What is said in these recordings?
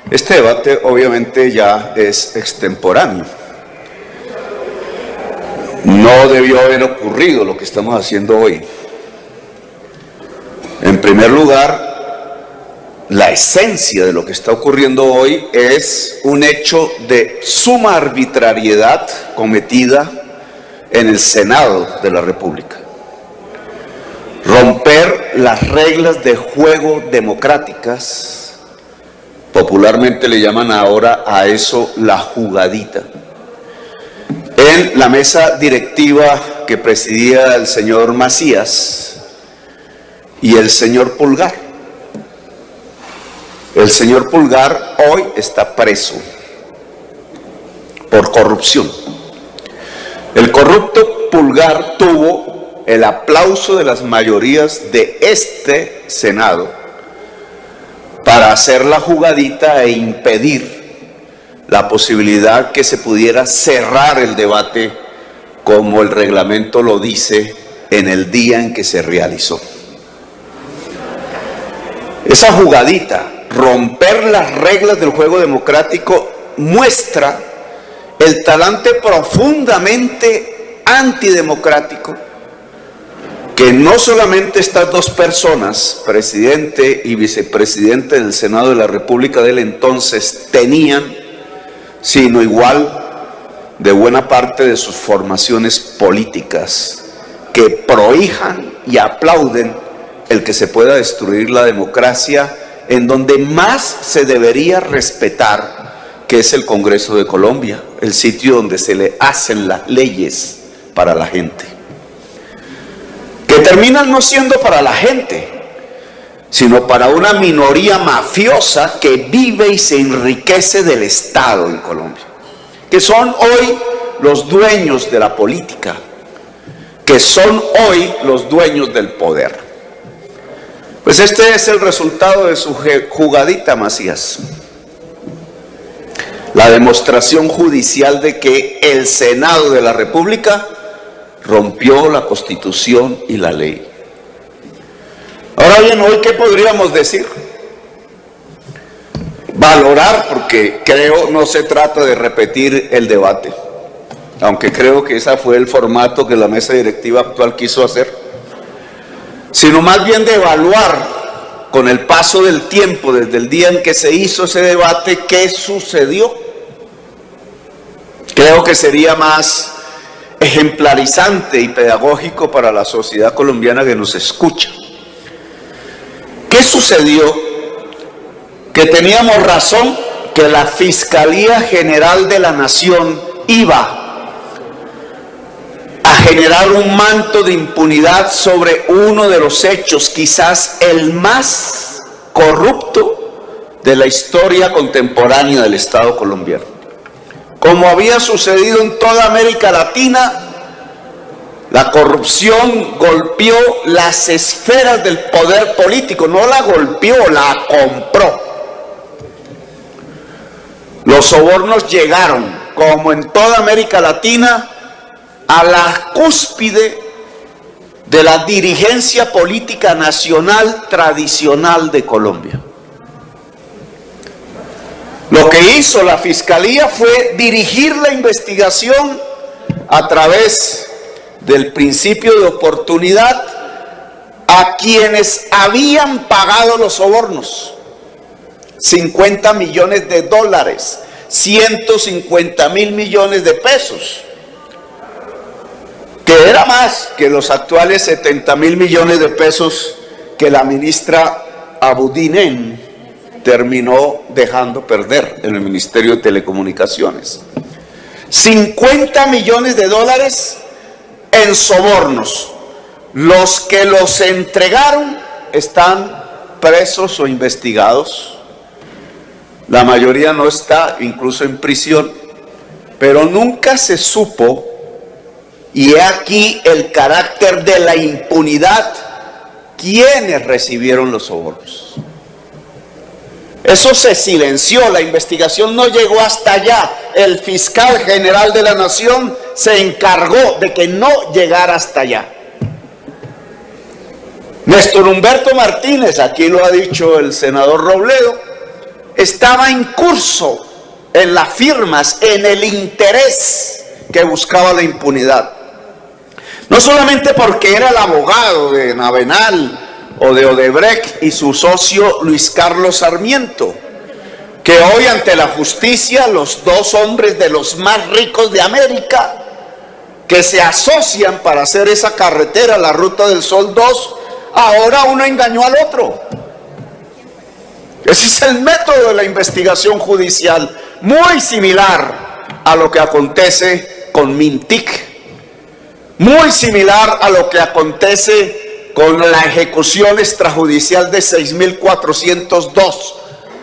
Este debate obviamente ya es extemporáneo. No debió haber ocurrido lo que estamos haciendo hoy. En primer lugar, la esencia de lo que está ocurriendo hoy es un hecho de suma arbitrariedad cometida en el Senado de la República. Romper las reglas de juego democráticas, popularmente le llaman ahora a eso la jugadita. En la mesa directiva que presidía el señor Macías y el señor Pulgar. El señor Pulgar hoy está preso por corrupción. El corrupto Pulgar tuvo el aplauso de las mayorías de este Senado para hacer la jugadita e impedir la posibilidad que se pudiera cerrar el debate como el reglamento lo dice en el día en que se realizó. Esa jugadita, romper las reglas del juego democrático, muestra el talante profundamente antidemocrático que no solamente estas dos personas, presidente y vicepresidente del Senado de la República del entonces, tenían, sino igual de buena parte de sus formaciones políticas, que prohijan y aplauden el que se pueda destruir la democracia en donde más se debería respetar, que es el Congreso de Colombia, el sitio donde se le hacen las leyes para la gente, que terminan no siendo para la gente, sino para una minoría mafiosa que vive y se enriquece del Estado en Colombia, que son hoy los dueños de la política, que son hoy los dueños del poder. Pues este es el resultado de su jugadita, Macías. La demostración judicial de que el Senado de la República rompió la Constitución y la ley. Ahora bien, hoy, ¿qué podríamos decir? Valorar, porque creo no se trata de repetir el debate, aunque creo que ese fue el formato que la mesa directiva actual quiso hacer, sino más bien de evaluar con el paso del tiempo, desde el día en que se hizo ese debate, qué sucedió. Creo que sería más ejemplarizante y pedagógico para la sociedad colombiana que nos escucha. ¿Qué sucedió? Que teníamos razón, que la Fiscalía General de la Nación iba a generar un manto de impunidad sobre uno de los hechos, quizás el más corrupto de la historia contemporánea del Estado colombiano. Como había sucedido en toda América Latina, la corrupción golpeó las esferas del poder político, no la golpeó, la compró. Los sobornos llegaron, como en toda América Latina, a la cúspide de la dirigencia política nacional tradicional de Colombia. Lo que hizo la Fiscalía fue dirigir la investigación a través del principio de oportunidad a quienes habían pagado los sobornos. 50 millones de dólares, 150.000 millones de pesos, que era más que los actuales 70.000 millones de pesos que la ministra Abudinen terminó dejando perder en el Ministerio de Telecomunicaciones. 50 millones de dólares en sobornos. Los que los entregaron están presos o investigados. La mayoría no está, incluso en prisión, pero nunca se supo, y he aquí el carácter de la impunidad, quiénes recibieron los sobornos. Eso se silenció, la investigación no llegó hasta allá. El fiscal general de la Nación se encargó de que no llegara hasta allá. Néstor Humberto Martínez, aquí lo ha dicho el senador Robledo, estaba en curso en las firmas, en el interés que buscaba la impunidad. No solamente porque era el abogado de Navenal o de Odebrecht y su socio Luis Carlos Sarmiento, que hoy ante la justicia, los dos hombres de los más ricos de América, que se asocian para hacer esa carretera, la Ruta del Sol 2, ahora uno engañó al otro. Ese es el método de la investigación judicial, muy similar a lo que acontece con Mintic, muy similar a lo que acontece con la ejecución extrajudicial de 6.402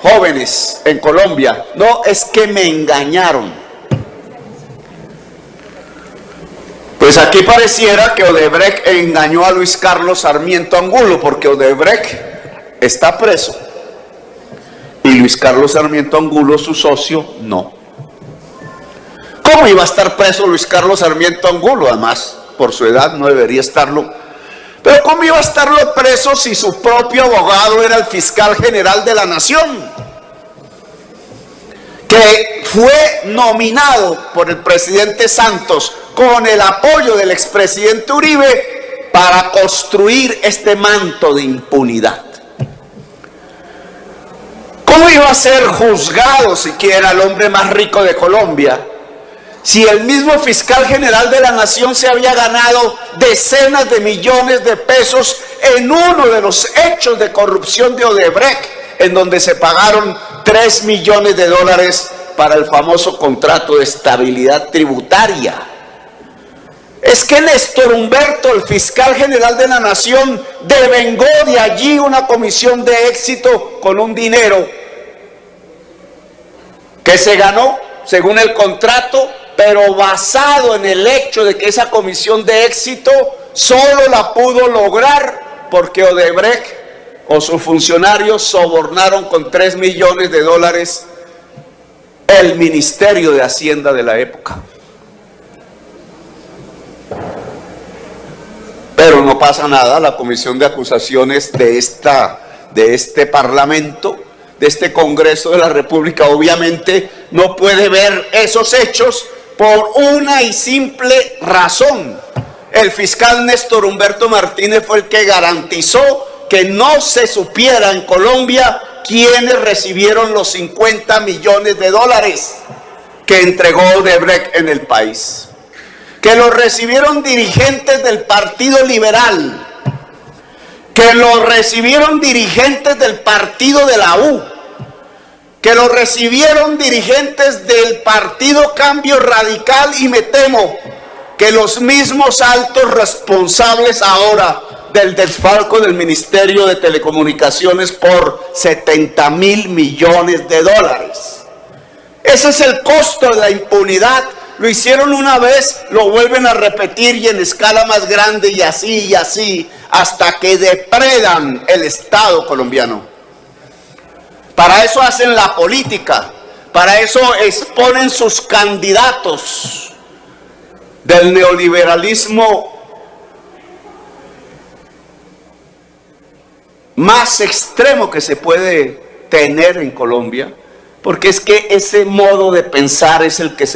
jóvenes en Colombia. No, es que me engañaron. Pues aquí pareciera que Odebrecht engañó a Luis Carlos Sarmiento Angulo, porque Odebrecht está preso y Luis Carlos Sarmiento Angulo, su socio, no. ¿Cómo iba a estar preso Luis Carlos Sarmiento Angulo? Además, por su edad no debería estarlo. Pero ¿cómo iba a estarlo preso si su propio abogado era el fiscal general de la nación, que fue nominado por el presidente Santos con el apoyo del expresidente Uribe para construir este manto de impunidad? ¿Cómo iba a ser juzgado siquiera el hombre más rico de Colombia si el mismo fiscal general de la nación se había ganado decenas de millones de pesos en uno de los hechos de corrupción de Odebrecht, en donde se pagaron 3 millones de dólares para el famoso contrato de estabilidad tributaria? Es que Néstor Humberto, el fiscal general de la nación, devengó de allí una comisión de éxito con un dinero que se ganó según el contrato, pero basado en el hecho de que esa comisión de éxito solo la pudo lograr porque Odebrecht o sus funcionarios sobornaron con 3 millones de dólares el Ministerio de Hacienda de la época. Pero no pasa nada, la comisión de acusaciones de este Parlamento, de este Congreso de la República, obviamente no puede ver esos hechos por una y simple razón. El fiscal Néstor Humberto Martínez fue el que garantizó que no se supiera en Colombia quiénes recibieron los 50 millones de dólares que entregó Odebrecht en el país. Que lo recibieron dirigentes del Partido Liberal, que lo recibieron dirigentes del partido de la U, que lo recibieron dirigentes del Partido Cambio Radical, y me temo que los mismos altos responsables ahora del desfalco del Ministerio de Telecomunicaciones por 70.000 millones de dólares. Ese es el costo de la impunidad. Lo hicieron una vez, lo vuelven a repetir y en escala más grande, y así, hasta que depredan el Estado colombiano. Para eso hacen la política, para eso exponen sus candidatos del neoliberalismo más extremo que se puede tener en Colombia. Porque es que ese modo de pensar es el que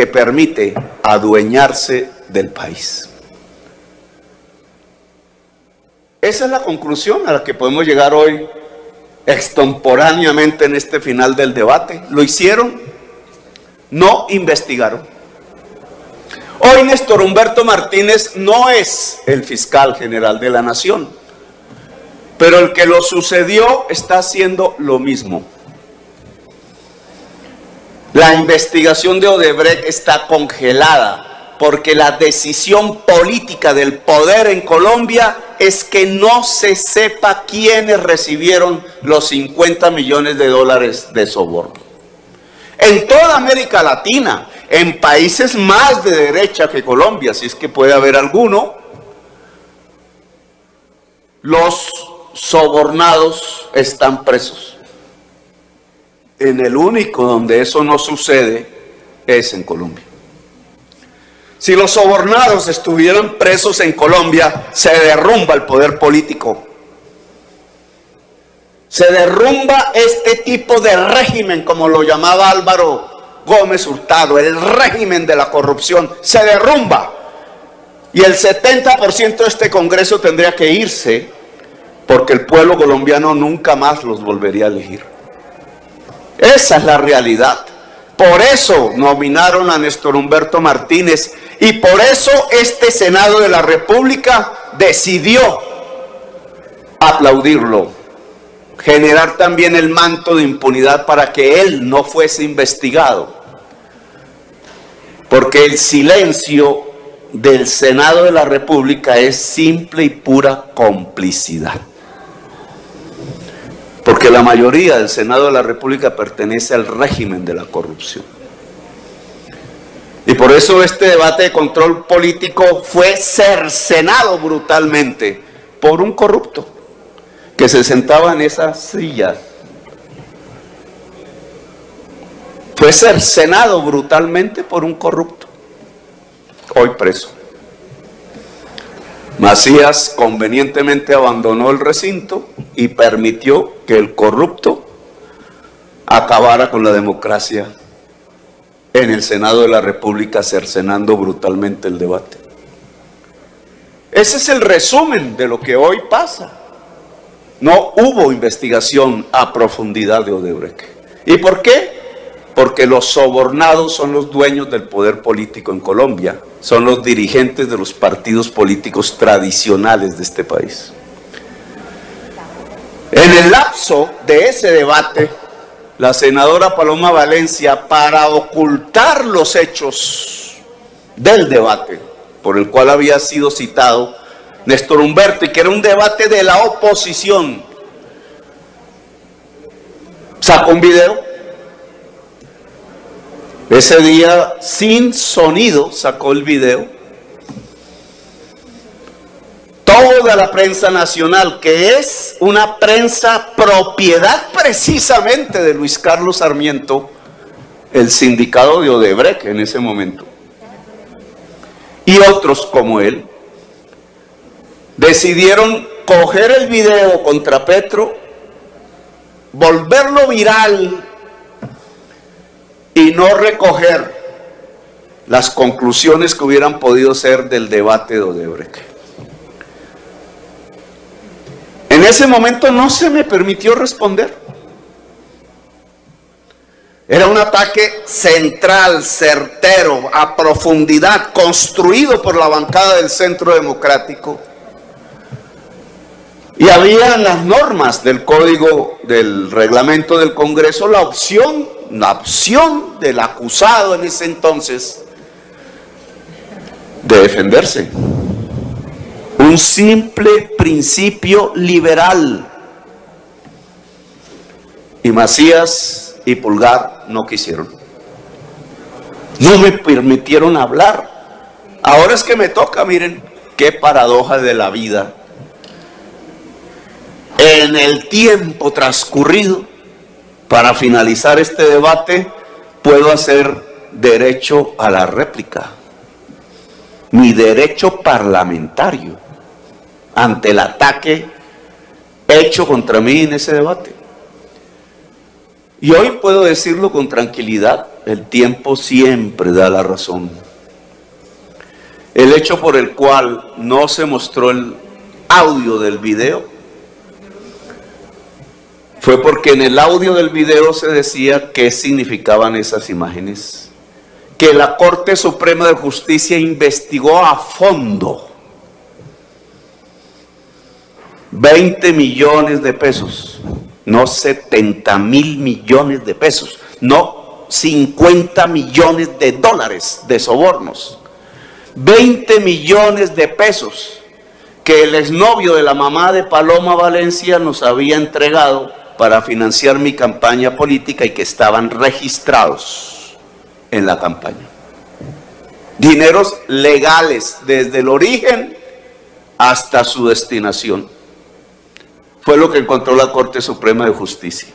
permite adueñarse del país. Esa es la conclusión a la que podemos llegar hoy extemporáneamente en este final del debate. Lo hicieron, no investigaron. Hoy Néstor Humberto Martínez no es el fiscal general de la nación, pero el que lo sucedió está haciendo lo mismo. La investigación de Odebrecht está congelada porque la decisión política del poder en Colombia es que no se sepa quiénes recibieron los 50 millones de dólares de soborno. En toda América Latina, en países más de derecha que Colombia, si es que puede haber alguno, los sobornados están presos. En el único donde eso no sucede es en Colombia. Si los sobornados estuvieran presos en Colombia, se derrumba el poder político. se derrumba este tipo de régimen, como lo llamaba Álvaro Gómez Hurtado, el régimen de la corrupción, se derrumba. Y el 70% de este Congreso tendría que irse, porque el pueblo colombiano nunca más los volvería a elegir. Esa es la realidad. Por eso nominaron a Néstor Humberto Martínez y por eso este Senado de la República decidió aplaudirlo, generar también el manto de impunidad para que él no fuese investigado. Porque el silencio del Senado de la República es simple y pura complicidad. Porque la mayoría del Senado de la República pertenece al régimen de la corrupción. Y por eso este debate de control político fue cercenado brutalmente por un corrupto que se sentaba en esa silla. Fue cercenado brutalmente por un corrupto, hoy preso. Macías convenientemente abandonó el recinto y permitió que el corrupto acabara con la democracia en el Senado de la República, cercenando brutalmente el debate. Ese es el resumen de lo que hoy pasa. No hubo investigación a profundidad de Odebrecht. ¿Y por qué? Porque los sobornados son los dueños del poder político en Colombia, son los dirigentes de los partidos políticos tradicionales de este país. En el lapso de ese debate, la senadora Paloma Valencia, para ocultar los hechos del debate por el cual había sido citado Néstor Humberto, y que era un debate de la oposición, sacó un video. Ese día, sin sonido, sacó el video. Toda la prensa nacional, que es una prensa propiedad precisamente de Luis Carlos Sarmiento, el sindicato de Odebrecht en ese momento, y otros como él, decidieron coger el video contra Petro, volverlo viral y no recoger las conclusiones que hubieran podido ser del debate de Odebrecht. En ese momento no se me permitió responder. Era un ataque central, certero, a profundidad, construido por la bancada del Centro Democrático. Y había en las normas del código, del reglamento del Congreso, la opción del acusado en ese entonces de defenderse. Un simple principio liberal. Y Macías y Pulgar no quisieron. No me permitieron hablar. Ahora es que me toca, miren, qué paradoja de la vida. En el tiempo transcurrido, para finalizar este debate, puedo hacer derecho a la réplica. Mi derecho parlamentario ante el ataque hecho contra mí en ese debate. Y hoy puedo decirlo con tranquilidad, el tiempo siempre da la razón. El hecho por el cual no se mostró el audio del video fue porque en el audio del video se decía qué significaban esas imágenes. Que la Corte Suprema de Justicia investigó a fondo 20 millones de pesos, no 70.000 millones de pesos, no 50 millones de dólares de sobornos, 20 millones de pesos que el exnovio de la mamá de Paloma Valencia nos había entregado para financiar mi campaña política y que estaban registrados en la campaña. Dineros legales desde el origen hasta su destinación. Fue lo que encontró la Corte Suprema de Justicia.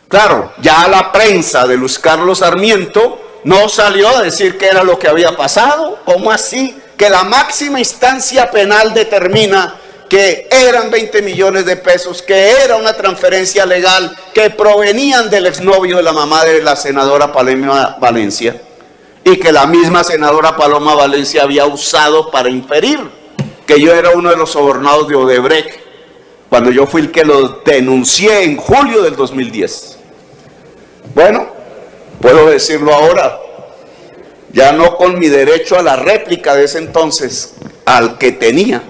Claro, ya la prensa de Luis Carlos Sarmiento no salió a decir qué era lo que había pasado. ¿Cómo así? Que la máxima instancia penal determina que eran 20 millones de pesos, que era una transferencia legal, que provenían del exnovio de la mamá de la senadora Paloma Valencia, y que la misma senadora Paloma Valencia había usado para inferir que yo era uno de los sobornados de Odebrecht, cuando yo fui el que lo denuncié en julio del 2010. Bueno, puedo decirlo ahora, ya no con mi derecho a la réplica de ese entonces, al que tenía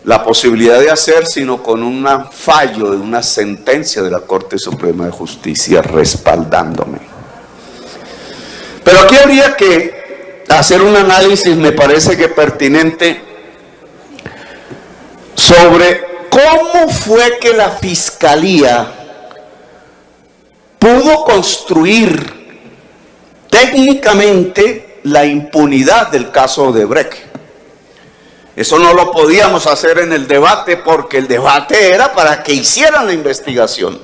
la posibilidad de hacer, sino con un fallo de una sentencia de la Corte Suprema de Justicia respaldándome. Pero aquí habría que hacer un análisis, me parece que pertinente, sobre cómo fue que la Fiscalía pudo construir técnicamente la impunidad del caso Odebrecht. Eso no lo podíamos hacer en el debate, porque el debate era para que hicieran la investigación.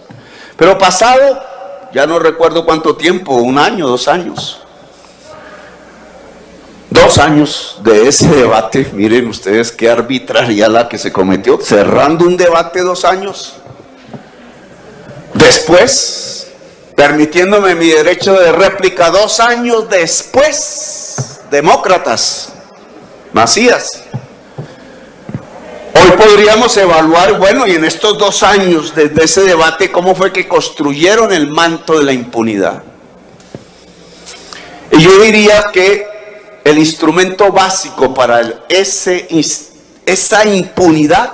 Pero pasado, ya no recuerdo cuánto tiempo, 1 año, 2 años. 2 años de ese debate, miren ustedes qué arbitrariedad la que se cometió, cerrando un debate 2 años. Después, permitiéndome mi derecho de réplica 2 años después, demócratas, Macías. Hoy podríamos evaluar, bueno, y en estos 2 años desde ese debate, cómo fue que construyeron el manto de la impunidad. Y yo diría que el instrumento básico para esa impunidad,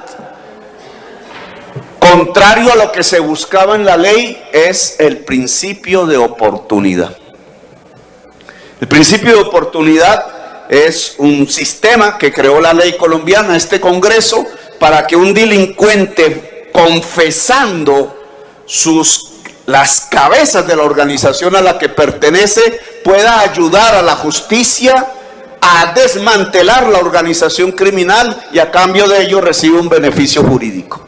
contrario a lo que se buscaba en la ley, es el principio de oportunidad. El principio de oportunidad es un sistema que creó la ley colombiana, este Congreso, para que un delincuente, confesando las cabezas de la organización a la que pertenece, pueda ayudar a la justicia a desmantelar la organización criminal y a cambio de ello recibe un beneficio jurídico.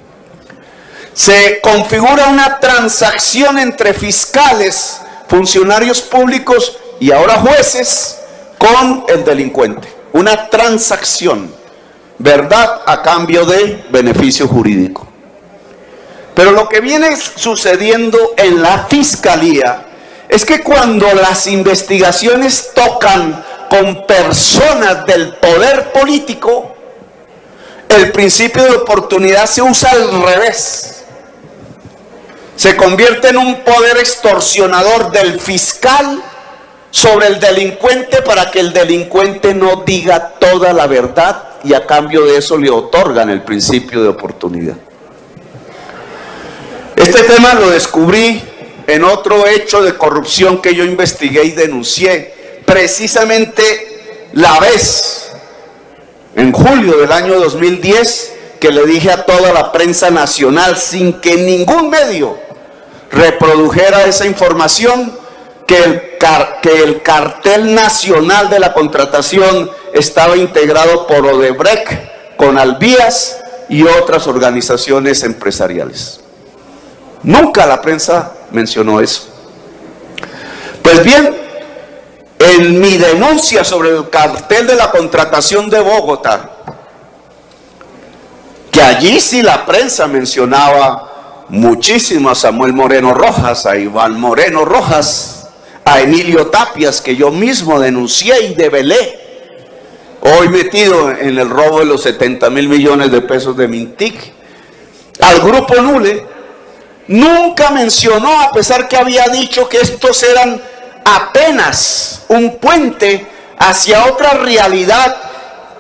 Se configura una transacción entre fiscales, funcionarios públicos y ahora jueces con el delincuente. Una transacción, verdad a cambio de beneficio jurídico. Pero lo que viene sucediendo en la Fiscalía es que cuando las investigaciones tocan con personas del poder político, el principio de oportunidad se usa al revés. Se convierte en un poder extorsionador del fiscal sobre el delincuente para que el delincuente no diga toda la verdad, y a cambio de eso le otorgan el principio de oportunidad. Este tema lo descubrí en otro hecho de corrupción que yo investigué y denuncié, precisamente la vez, en julio del año 2010, que le dije a toda la prensa nacional, sin que ningún medio reprodujera esa información, que el cartel nacional de la contratación estaba integrado por Odebrecht, con Alvías y otras organizaciones empresariales. Nunca la prensa mencionó eso. Pues bien, en mi denuncia sobre el cartel de la contratación de Bogotá, que allí sí la prensa mencionaba muchísimo a Samuel Moreno Rojas, a Iván Moreno Rojas, a Emilio Tapias, que yo mismo denuncié y develé, hoy metido en el robo de los 70.000 millones de pesos de Mintic, al grupo Nule. Nunca mencionó, a pesar que había dicho que estos eran apenas un puente hacia otra realidad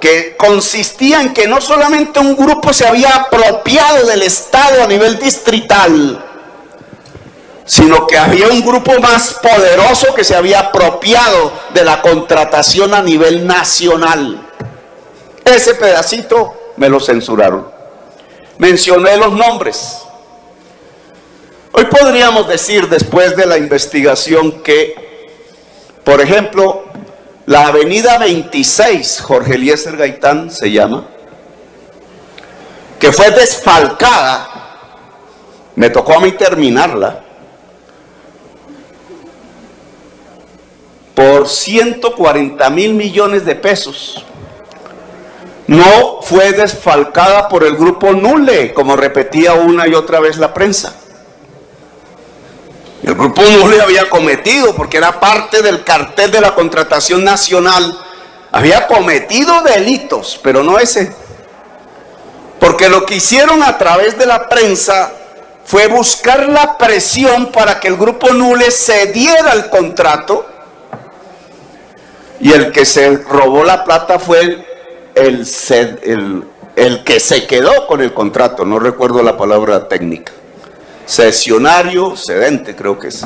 que consistía en que no solamente un grupo se había apropiado del Estado a nivel distrital, sino que había un grupo más poderoso que se había apropiado de la contratación a nivel nacional. Ese pedacito me lo censuraron. Mencioné los nombres. Hoy podríamos decir, después de la investigación, que, por ejemplo, la avenida 26, Jorge Eliezer Gaitán se llama, que fue desfalcada, me tocó a mí terminarla, por 140.000 millones de pesos. no fue desfalcada por el grupo Nule, como repetía una y otra vez la prensa. El grupo Nule había cometido, porque era parte del cartel de la contratación nacional, había cometido delitos, pero no ese. Porque lo que hicieron a través de la prensa fue buscar la presión para que el grupo Nule cediera el contrato, y el que se robó la plata fue el que se quedó con el contrato, no recuerdo la palabra técnica, cesionario, cedente creo que es.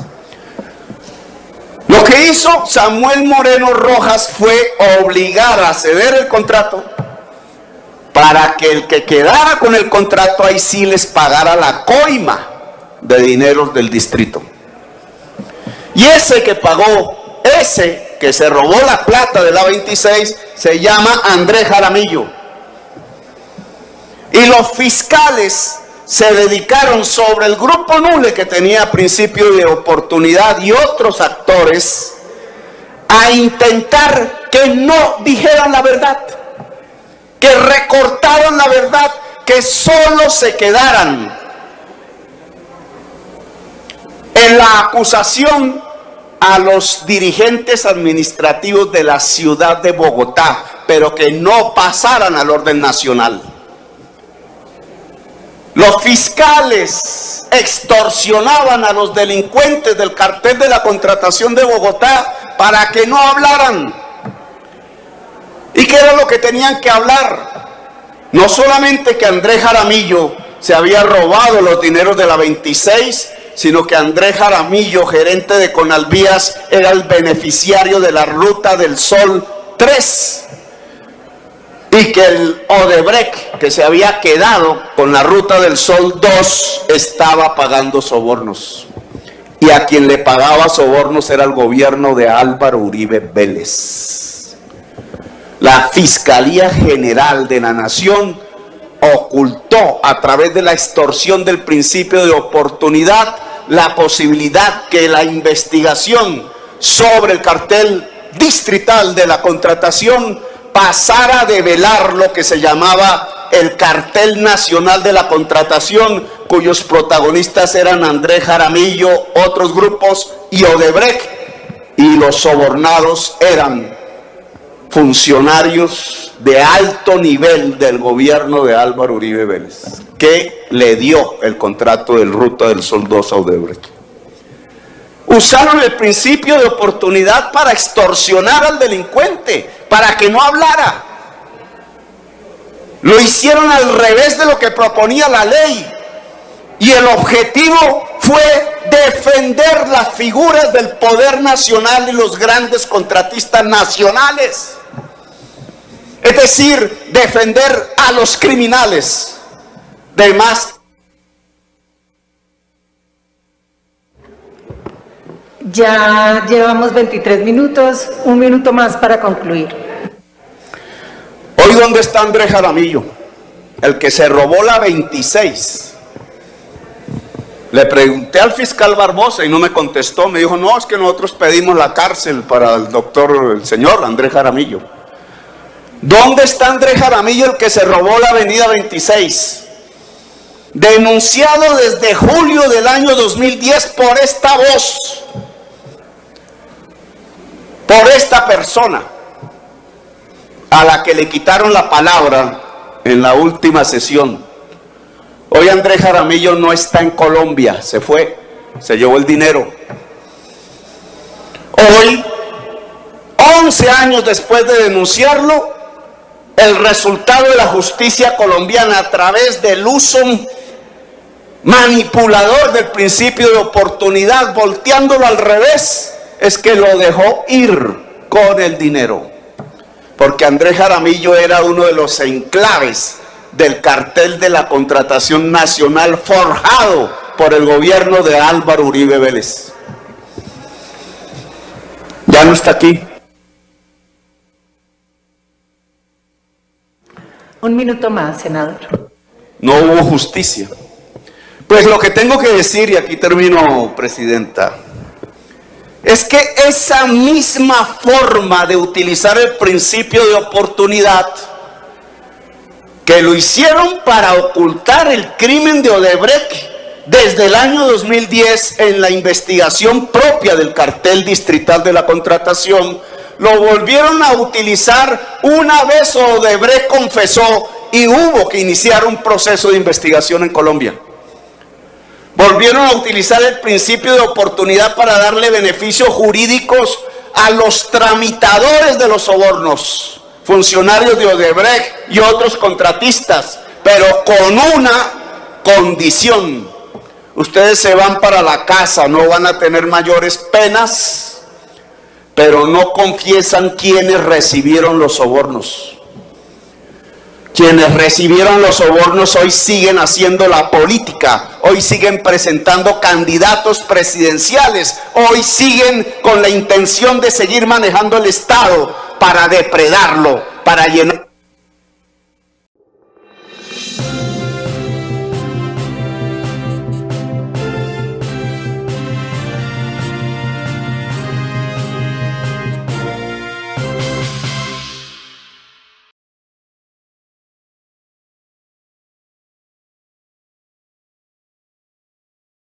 Lo que hizo Samuel Moreno Rojas fue obligar a ceder el contrato para que el que quedara con el contrato ahí sí les pagara la coima de dineros del distrito. Y ese que pagó, ese que se robó la plata de la 26, se llama Andrés Jaramillo. Y los fiscales se dedicaron sobre el grupo Nule, que tenía principio de oportunidad, y otros actores, a intentar que no dijeran la verdad, que recortaran la verdad, que solo se quedaran en la acusación a los dirigentes administrativos de la ciudad de Bogotá, pero que no pasaran al orden nacional. Los fiscales extorsionaban a los delincuentes del cartel de la contratación de Bogotá para que no hablaran. ¿Y qué era lo que tenían que hablar? No solamente que Andrés Jaramillo se había robado los dineros de la 26, sino que Andrés Jaramillo, gerente de Conalvías, era el beneficiario de la Ruta del Sol 3. Y que el Odebrecht, que se había quedado con la Ruta del Sol 2, estaba pagando sobornos. Y a quien le pagaba sobornos era el gobierno de Álvaro Uribe Vélez. La Fiscalía General de la Nación ocultó a través de la extorsión del principio de oportunidad la posibilidad que la investigación sobre el cartel distrital de la contratación pasara a develar lo que se llamaba el cartel nacional de la contratación, cuyos protagonistas eran Andrés Jaramillo, otros grupos y Odebrecht, y los sobornados eran funcionarios de alto nivel del gobierno de Álvaro Uribe Vélez, que le dio el contrato del Ruta del Sol 2 a Odebrecht. Usaron el principio de oportunidad para extorsionar al delincuente, para que no hablara. Lo hicieron al revés de lo que proponía la ley. Y el objetivo fue defender las figuras del poder nacional y los grandes contratistas nacionales. Es decir, defender a los criminales de más. Ya llevamos 23 minutos, un minuto más para concluir. Hoy, ¿dónde está Andrés Jaramillo? El que se robó la 26. Le pregunté al fiscal Barbosa y no me contestó. Me dijo, no, es que nosotros pedimos la cárcel para el señor Andrés Jaramillo. ¿Dónde está Andrés Jaramillo, el que se robó la avenida 26? Denunciado desde julio del año 2010 por esta voz, por esta persona, a la que le quitaron la palabra en la última sesión. Hoy Andrés Jaramillo no está en Colombia, se fue, se llevó el dinero. Hoy, 11 años después de denunciarlo, el resultado de la justicia colombiana a través del uso manipulador del principio de oportunidad, volteándolo al revés, es que lo dejó ir con el dinero. Porque Andrés Jaramillo era uno de los enclaves del cartel de la contratación nacional forjado por el gobierno de Álvaro Uribe Vélez. Ya no está aquí. Un minuto más, senador. No hubo justicia. Pues lo que tengo que decir, y aquí termino, presidenta, es que esa misma forma de utilizar el principio de oportunidad que lo hicieron para ocultar el crimen de Odebrecht desde el año 2010 en la investigación propia del cartel distrital de la contratación, lo volvieron a utilizar una vez Odebrecht confesó y hubo que iniciar un proceso de investigación en Colombia. Volvieron a utilizar el principio de oportunidad para darle beneficios jurídicos a los tramitadores de los sobornos, funcionarios de Odebrecht y otros contratistas, pero con una condición: ustedes se van para la casa, no van a tener mayores penas, pero no confiesan quiénes recibieron los sobornos. Quienes recibieron los sobornos hoy siguen haciendo la política, hoy siguen presentando candidatos presidenciales, hoy siguen con la intención de seguir manejando el Estado para depredarlo, para llenar